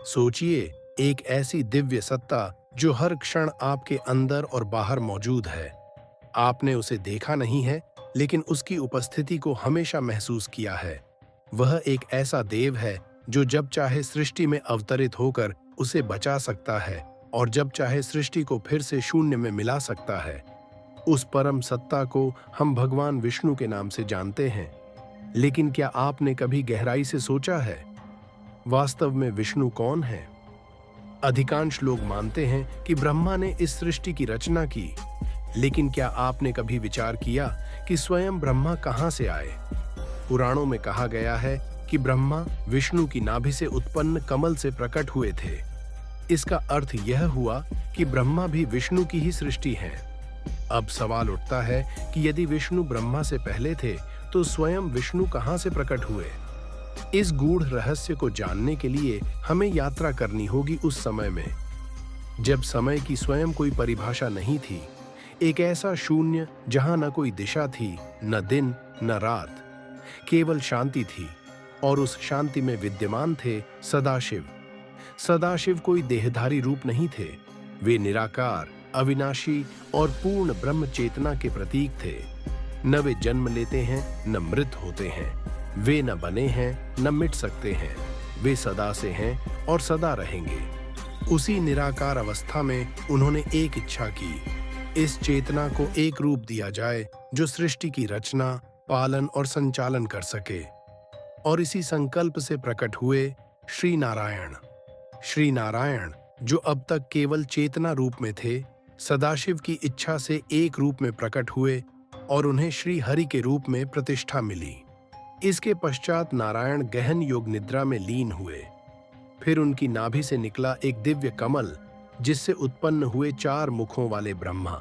सोचिए, एक ऐसी दिव्य सत्ता जो हर क्षण आपके अंदर और बाहर मौजूद है। आपने उसे देखा नहीं है, लेकिन उसकी उपस्थिति को हमेशा महसूस किया है। वह एक ऐसा देव है जो जब चाहे सृष्टि में अवतरित होकर उसे बचा सकता है और जब चाहे सृष्टि को फिर से शून्य में मिला सकता है। उस परम सत्ता को हम भगवान विष्णु के नाम से जानते हैं। लेकिन क्या आपने कभी गहराई से सोचा है, वास्तव में विष्णु कौन है? अधिकांश लोग मानते हैं कि ब्रह्मा ने इस सृष्टि की रचना की, लेकिन क्या आपने कभी विचार किया कि स्वयं ब्रह्मा कहां से आए? पुराणों में कहा गया है कि ब्रह्मा विष्णु की नाभि से उत्पन्न कमल से प्रकट हुए थे। इसका अर्थ यह हुआ कि ब्रह्मा भी विष्णु की ही सृष्टि है। अब सवाल उठता है कि यदि विष्णु ब्रह्मा से पहले थे, तो स्वयं विष्णु कहां से प्रकट हुए? इस गूढ़ रहस्य को जानने के लिए हमें यात्रा करनी होगी उस समय में, जब समय की स्वयं कोई परिभाषा नहीं थी। एक ऐसा शून्य जहां न कोई दिशा थी, न दिन न रात, केवल शांति थी। और उस शांति में विद्यमान थे सदाशिव। सदाशिव कोई देहधारी रूप नहीं थे। वे निराकार, अविनाशी और पूर्ण ब्रह्म चेतना के प्रतीक थे। न वे जन्म लेते हैं, न मृत होते हैं। वे न बने हैं, न मिट सकते हैं। वे सदा से हैं और सदा रहेंगे। उसी निराकार अवस्था में उन्होंने एक इच्छा की, इस चेतना को एक रूप दिया जाए जो सृष्टि की रचना, पालन और संचालन कर सके। और इसी संकल्प से प्रकट हुए श्री नारायण। श्री नारायण, जो अब तक केवल चेतना रूप में थे, सदाशिव की इच्छा से एक रूप में प्रकट हुए और उन्हें श्री हरि के रूप में प्रतिष्ठा मिली। इसके पश्चात नारायण गहन योग निद्रा में लीन हुए। फिर उनकी नाभि से निकला एक दिव्य कमल, जिससे उत्पन्न हुए 4 मुखों वाले ब्रह्मा।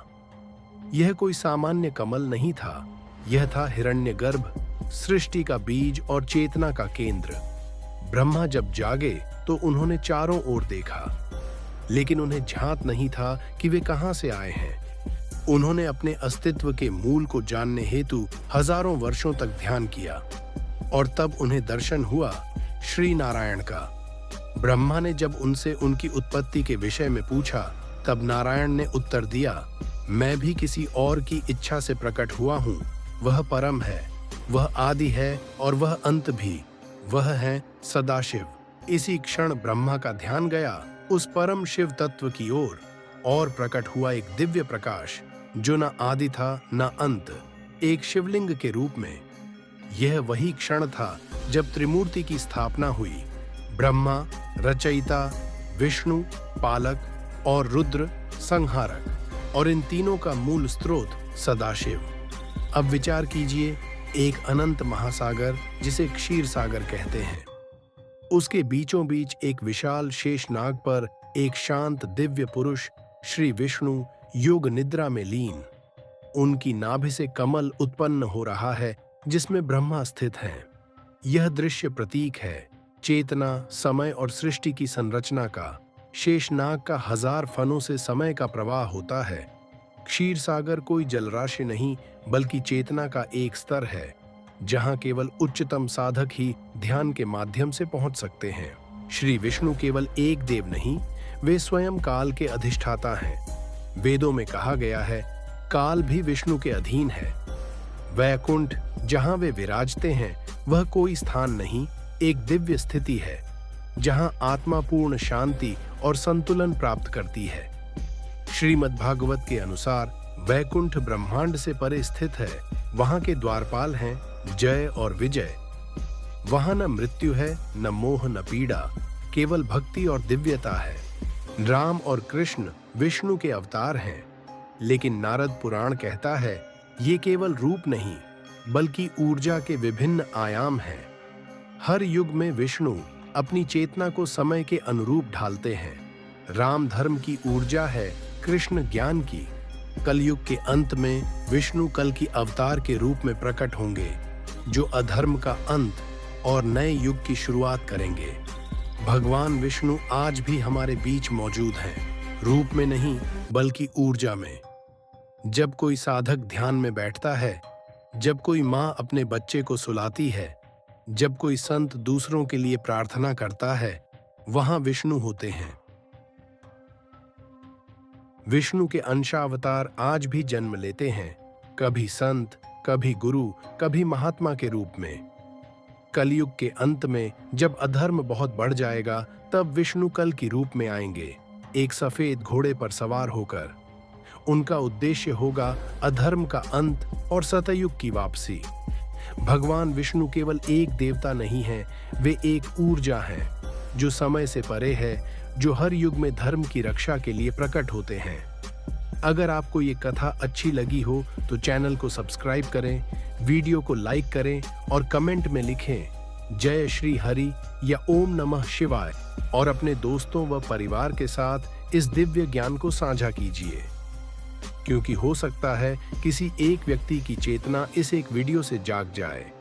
यह कोई सामान्य कमल नहीं था। यह था हिरण्यगर्भ, सृष्टि का बीज और चेतना का केंद्र। ब्रह्मा जब जागे तो उन्होंने चारों ओर देखा, लेकिन उन्हें झांत नहीं था कि वे कहां से आए हैं। उन्होंने अपने अस्तित्व के मूल को जानने हेतु हजारों वर्षों तक ध्यान किया, और तब उन्हें दर्शन हुआ श्री नारायण का। ब्रह्मा ने जब उनसे उनकी उत्पत्ति के विषय में पूछा, तब नारायण ने उत्तर दिया, मैं भी किसी और की इच्छा से प्रकट हुआ हूँ। वह परम है, वह आदि है और वह अंत भी। वह है सदाशिव। इसी क्षण ब्रह्मा का ध्यान गया उस परम शिव तत्व की ओर, और प्रकट हुआ एक दिव्य प्रकाश जो न आदि था न अंत, एक शिवलिंग के रूप में। यह वही क्षण था जब त्रिमूर्ति की स्थापना हुई, ब्रह्मा रचयिता, विष्णु पालक और रुद्र संहारक, और इन तीनों का मूल स्रोत सदाशिव। अब विचार कीजिए, एक अनंत महासागर जिसे क्षीर सागर कहते हैं, उसके बीचों बीच एक विशाल शेषनाग पर एक शांत दिव्य पुरुष श्री विष्णु योग निद्रा में लीन। उनकी नाभि से कमल उत्पन्न हो रहा है जिसमें ब्रह्मा स्थित हैं। यह दृश्य प्रतीक है चेतना, समय और सृष्टि की संरचना का। शेषनाग का 1000 फनों से समय का प्रवाह होता है। क्षीर सागर कोई जलराशि नहीं, बल्कि चेतना का एक स्तर है, जहां केवल उच्चतम साधक ही ध्यान के माध्यम से पहुंच सकते हैं। श्री विष्णु केवल एक देव नहीं, वे स्वयं काल के अधिष्ठाता हैं। वेदों में कहा गया है, काल भी विष्णु के अधीन है। वैकुंठ, जहां वे विराजते हैं, वह कोई स्थान नहीं, एक दिव्य स्थिति है, जहां आत्मा पूर्ण शांति और संतुलन प्राप्त करती है। श्रीमद्भागवत के अनुसार वैकुंठ ब्रह्मांड से परे स्थित है। वहां के द्वारपाल हैं जय और विजय। वहां न मृत्यु है, न मोह, न पीड़ा, केवल भक्ति और दिव्यता है। राम और कृष्ण विष्णु के अवतार हैं, लेकिन नारद पुराण कहता है, ये केवल रूप नहीं, बल्कि ऊर्जा के विभिन्न आयाम हैं। हर युग में विष्णु अपनी चेतना को समय के अनुरूप ढालते हैं। राम धर्म की ऊर्जा है, कृष्ण ज्ञान की। कलयुग के अंत में विष्णु कल की अवतार के रूप में प्रकट होंगे, जो अधर्म का अंत और नए युग की शुरुआत करेंगे। भगवान विष्णु आज भी हमारे बीच मौजूद हैं, रूप में नहीं बल्कि ऊर्जा में। जब कोई साधक ध्यान में बैठता है, जब कोई माँ अपने बच्चे को सुलाती है, जब कोई संत दूसरों के लिए प्रार्थना करता है, वहां विष्णु होते हैं। विष्णु के अंशावतार आज भी जन्म लेते हैं, कभी संत, कभी गुरु, कभी महात्मा के रूप में। कलयुग के अंत में जब अधर्म बहुत बढ़ जाएगा, तब विष्णु कल की रूप में आएंगे, एक सफेद घोड़े पर सवार होकर। उनका उद्देश्य होगा अधर्म का अंत और सतयुग की वापसी। भगवान विष्णु केवल एक देवता नहीं है, वे एक ऊर्जा है जो समय से परे है, जो हर युग में धर्म की रक्षा के लिए प्रकट होते हैं। अगर आपको ये कथा अच्छी लगी हो तो चैनल को सब्सक्राइब करें, वीडियो को लाइक करें और कमेंट में लिखें जय श्री हरि या ओम नमः शिवाय, और अपने दोस्तों व परिवार के साथ इस दिव्य ज्ञान को साझा कीजिए, क्योंकि हो सकता है किसी एक व्यक्ति की चेतना इस एक वीडियो से जाग जाए।